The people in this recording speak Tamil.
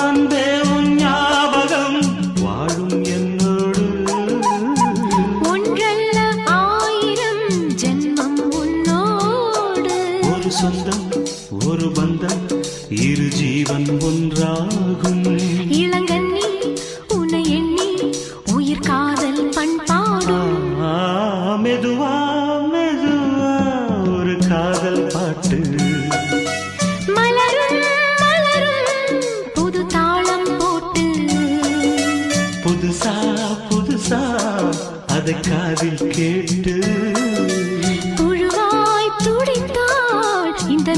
அன்பே உன் ஞாபகம் வாழும் என்னோடு. ஒன்றல்ல ஆயிரம் ஜென்மம் உன்னோடு. ஒரு சொந்தம் ஒரு பந்தம் இரு ஜீவன் ஒன்றாகும். இளங்கண்ணி உன்னை எண்ணி உயிர் காதல் பண்பாடும். மெதுவா மெதுவா ஒரு காதல் பாட்டு. மலரும் மலரும் புது தாளம் போட்டு. புதுசா புதுசா அதை காதில் கேட்டு. புழுவாய் துடித்தாள் இந்த